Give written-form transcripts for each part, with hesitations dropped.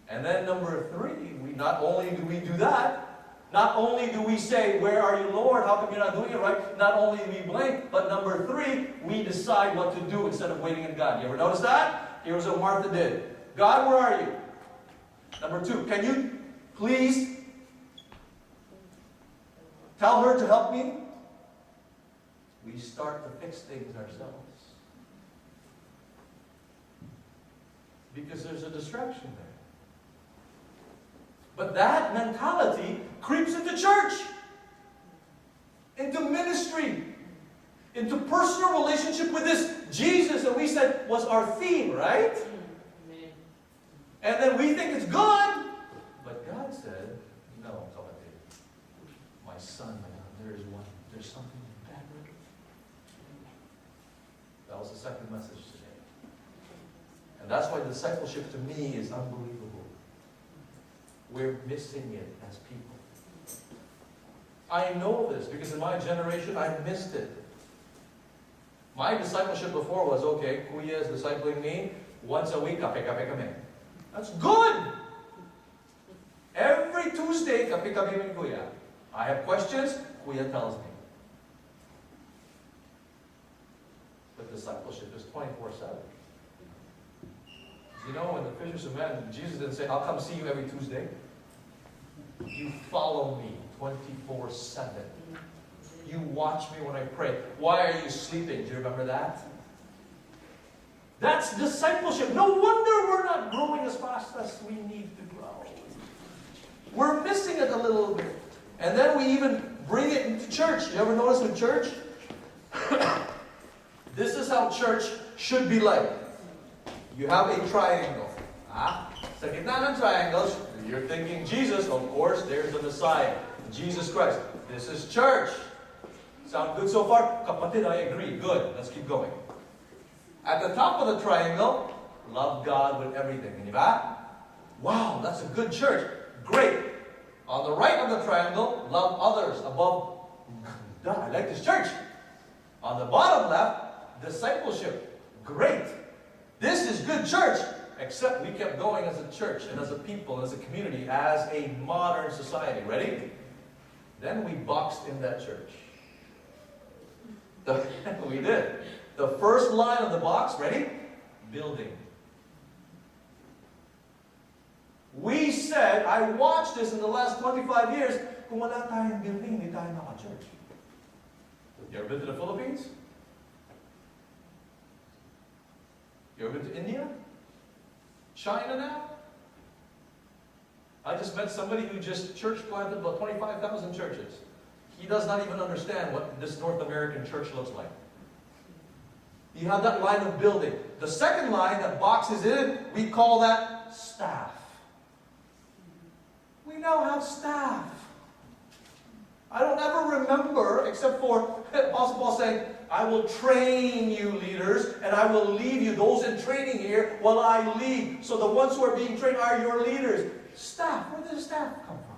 And then number 3, not only do we do that, not only do we say, where are you, Lord? How come you're not doing it right? Not only do we blame, but number 3, we decide what to do instead of waiting on God. You ever notice that? Here's what Martha did. God, where are you? Number 2, can you please tell her to help me? We start to fix things ourselves. Because there's a distraction there. But that mentality creeps into church, into ministry, into personal relationship with this Jesus that we said was our theme, right? Amen. And then we think it's good. But God said, no, my son, there's something better. That was the second message today. And that's why discipleship to me is unbelievable. We're missing it as people. I know this because in my generation I missed it. My discipleship before was, okay, Kuya is discipling me once a week, kape kami. That's good! Every Tuesday, kape kami with Kuya. I have questions, Kuya tells me. But discipleship is 24/7. You know, in the Fishers of Men, Jesus didn't say, I'll come see you every Tuesday. You follow me 24/7. You watch me when I pray. Why are you sleeping? Do you remember that? That's discipleship. No wonder we're not growing as fast as we need to grow. We're missing it a little bit. And then we even bring it into church. You ever notice with church? This is how church should be like. You have a triangle. Sa gitna ng triangles, you're thinking Jesus, of course, there's the Messiah, Jesus Christ. This is church. Sound good so far? Kapatid, I agree. Good. Let's keep going. At the top of the triangle, love God with everything. Di ba? Wow, that's a good church. Great. On the right of the triangle, love others above. I like this church. On the bottom left, discipleship. Great. This is good church. Except we kept going as a church and as a people, as a community, as a modern society. Ready? Then we boxed in that church. We did. The first line of the box, ready? Building. We said, I watched this in the last 25 years, kung wala tayong building, hindi tayo naka-church. You ever been to the Philippines? You ever been to India? China now? I just met somebody who just church planted about 25,000 churches. He does not even understand what this North American church looks like. You have that line of building. The second line that boxes in, we call that staff. We now have staff. I don't ever remember, except for Apostle Paul saying, I will train you leaders, and I will leave you, those in training here, while I lead. So the ones who are being trained are your leaders. Staff. Where does staff come from?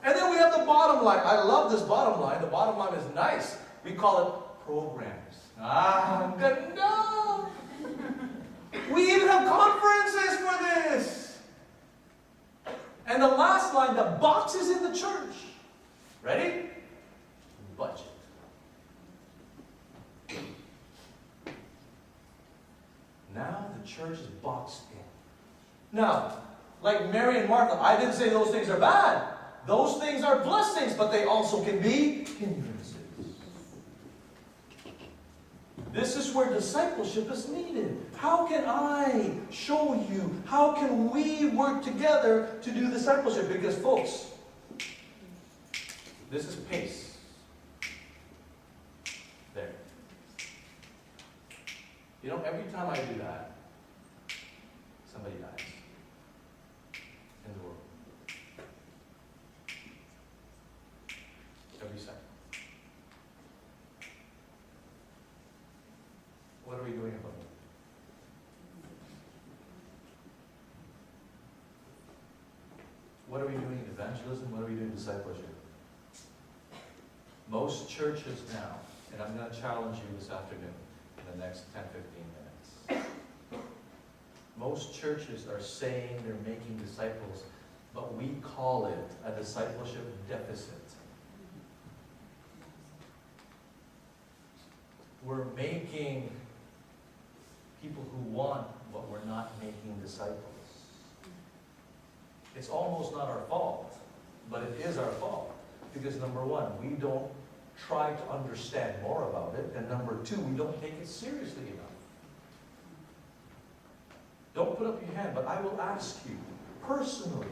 And then we have the bottom line. I love this bottom line. The bottom line is nice. We call it programs. Good. No. We even have conferences for this. And the last line, the box is in the church. Ready? Budget. Now the church is boxed in. Now, like Mary and Martha, I didn't say those things are bad. Those things are blessings, but they also can be hindrances. This is where discipleship is needed. How can I show you? How can we work together to do discipleship? Because, folks, this is pace. There. You know, every time I do that, somebody dies in the world. Every second. What are we doing about it? What are we doing in evangelism? What are we doing in discipleship? Most churches now, and I'm going to challenge you this afternoon in the next 10, 15 minutes. Most churches are saying they're making disciples, but we call it a discipleship deficit. We're making people who want, but we're not making disciples. It's almost not our fault, but it is our fault. Because number one, we don't try to understand more about it, and number two, we don't take it seriously enough. Don't put up your hand, but I will ask you personally,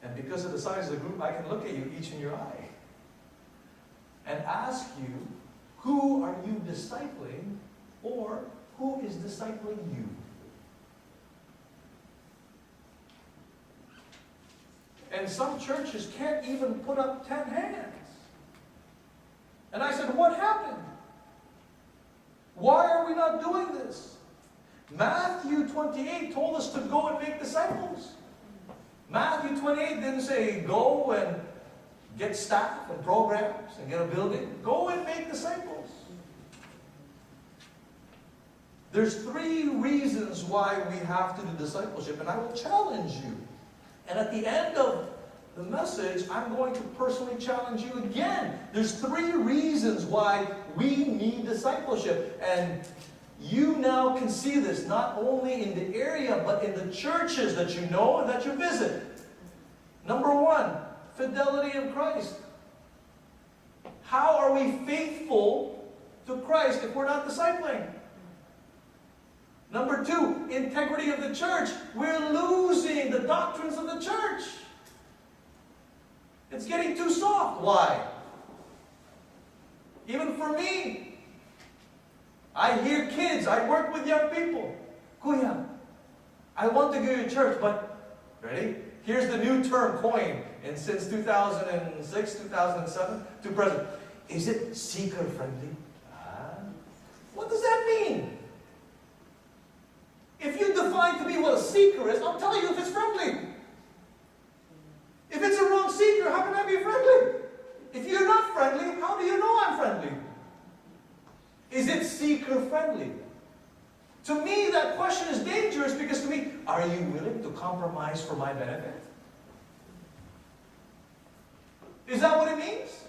and because of the size of the group, I can look at you each in your eye, and ask you, who are you discipling, or who is discipling you? And some churches can't even put up 10 hands. And I said, what happened? Why are we not doing this? Matthew 28 told us to go and make disciples. Matthew 28 didn't say go and get staff and programs and get a building. Go and make disciples. There's 3 reasons why we have to do discipleship, and I will challenge you. And at the end of the message, I'm going to personally challenge you again. There's 3 reasons why we need discipleship. And you now can see this not only in the area, but in the churches that you know and that you visit. Number 1, fidelity of Christ. How are we faithful to Christ if we're not discipling? Number 2, integrity of the church. We're losing the doctrines of the church. It's getting too soft. Why? Even for me. I hear kids, I work with young people. Kuya, I want to go to church, but, ready? Here's the new term coined and since 2006, 2007 to present. Is it seeker friendly? What does that mean? If you define to me what a seeker is, I'll tell you if it's friendly. If it's a wrong seeker, how can I be friendly? If you're not friendly, how do you know I'm friendly? Is it seeker friendly? To me, that question is dangerous because to me, are you willing to compromise for my benefit? Is that what it means?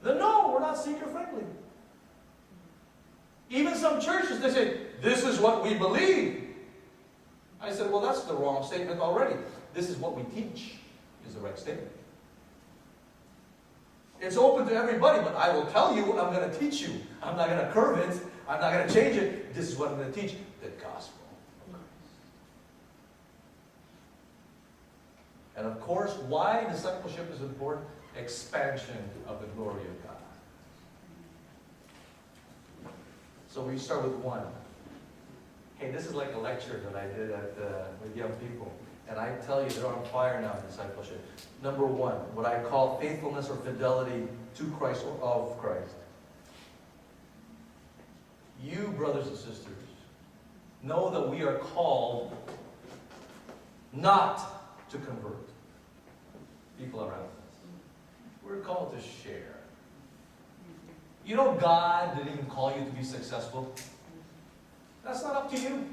Then no, we're not seeker friendly. Even some churches, they say, this is what we believe. I said, well, that's the wrong statement already. This is what we teach is the right statement. It's open to everybody, but I will tell you what I'm going to teach you. I'm not going to curve it. I'm not going to change it. This is what I'm going to teach. The gospel. And of course, why discipleship is important? Expansion of the glory of God. So we start with 1. Hey, this is like a lecture that I did with young people. And I tell you, they're on fire now in discipleship. Number 1, what I call faithfulness or fidelity to Christ or of Christ. You, brothers and sisters, know that we are called not to convert people around us. We're called to share. You know, God didn't even call you to be successful. That's not up to you.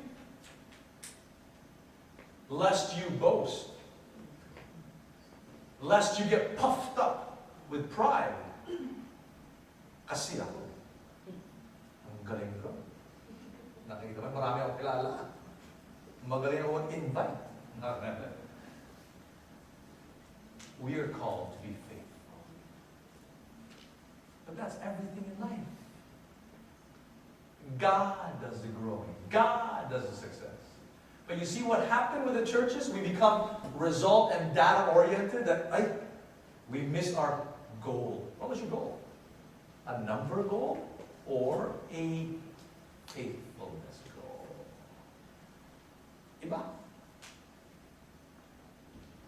Lest you boast. Lest you get puffed up with pride. Kasi ako. Ang galing ko. Nakikita mo, marami akong kilala. Magaling ako mag-invite. We are called to be faithful. But that's everything in life. God does the growing. God does the success. But you see what happened with the churches? We become result and data oriented. That we miss our goal. What was your goal? A number goal or a faithfulness goal? Iba.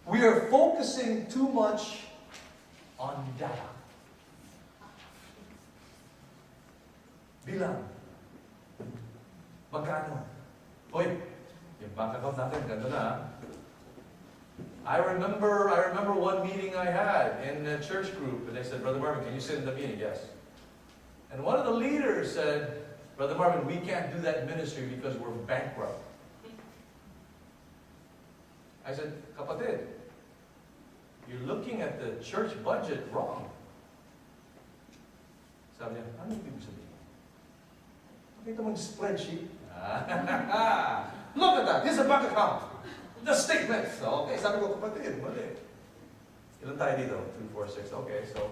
We are focusing too much on data. Bilang. Magkano? Hoy, yung bank account natin, ganda na. I remember one meeting I had in a church group, and they said, Brother Marvin, can you sit in the meeting? Yes. And one of the leaders said, Brother Marvin, we can't do that ministry because we're bankrupt. I said, kapatid, you're looking at the church budget wrong. Sabi niya, ano ibig sabihin? Pakita mo yung spreadsheet. Look at that. Here's a bank account. The statements. Okay, sabi ko, kapatid, mali. Ilan tayo dito? 2, 4, 6. Okay, so,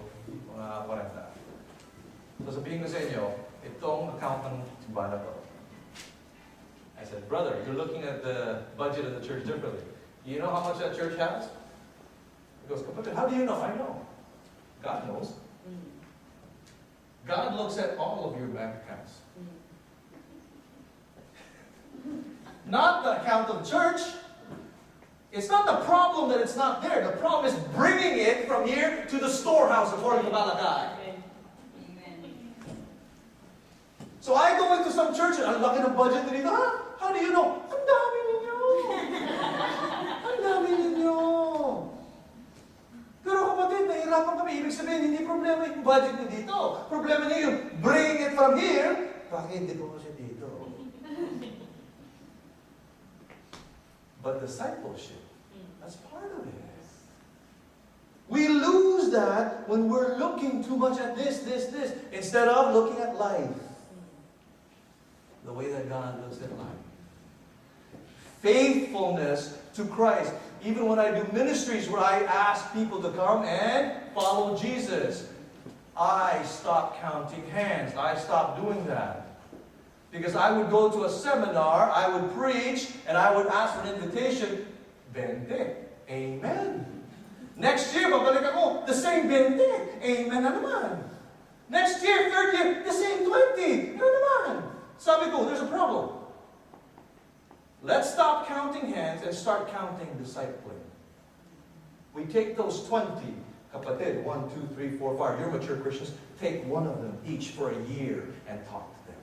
mga 40. So, sabihin ko sa inyo, itong account ng simbahan na to. I said, brother, you're looking at the budget of the church differently. You know how much that church has? He goes, kapatid, how do you know? I know. God knows. God looks at all of your bank accounts. Not the account of the church. It's not the problem that it's not there. The problem is bringing it from here to the storehouse according to Malachi. So I go into some church and ang laki ng budget nito. Ha? How do you know? Ang dami ninyo. Ang dami ninyo. Pero kapatid, nahihirapan kami. Ibig sabihin, hindi problema yung budget nyo dito. Problema niyo yung bring it from here. Bakit hindi ko kasi dito? But discipleship, that's part of it. We lose that when we're looking too much at this, instead of looking at life. The way that God looks at life. Faithfulness to Christ. Even when I do ministries where I ask people to come and follow Jesus, I stop counting hands. I stop doing that. Because I would go to a seminar, I would preach, and I would ask for an invitation. 20. Amen. Next year, babalik ako, the same 20. Amen na naman. Next year, third year, the same 20. Na naman. Sabi ko, there's a problem. Let's stop counting hands and start counting discipling. We take those 20, kapatid, 1, 2, 3, 4, 5. You're mature Christians. Take one of them each for a year and talk to them.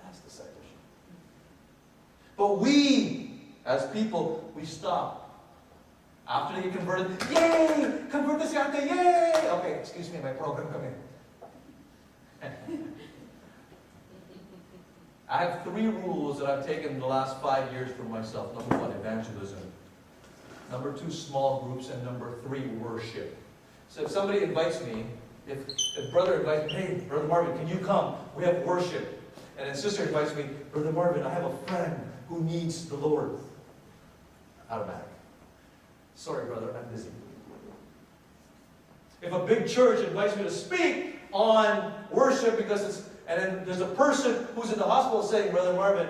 That's discipleship. But we, as people, we stop. After they get converted, yay! Converted si ate, yay! Okay, excuse me, my program kami. I have 3 rules that I've taken in the last 5 years for myself. Number 1, evangelism. Number 2, small groups. And number 3, worship. So if somebody invites me, if brother invites me, hey, Brother Marvin, can you come? We have worship. And then sister invites me, Brother Marvin, I have a friend who needs the Lord. Automatic. Sorry, brother, I'm busy. If a big church invites me to speak on worship because it's, and then there's a person who's in the hospital saying, Brother Marvin,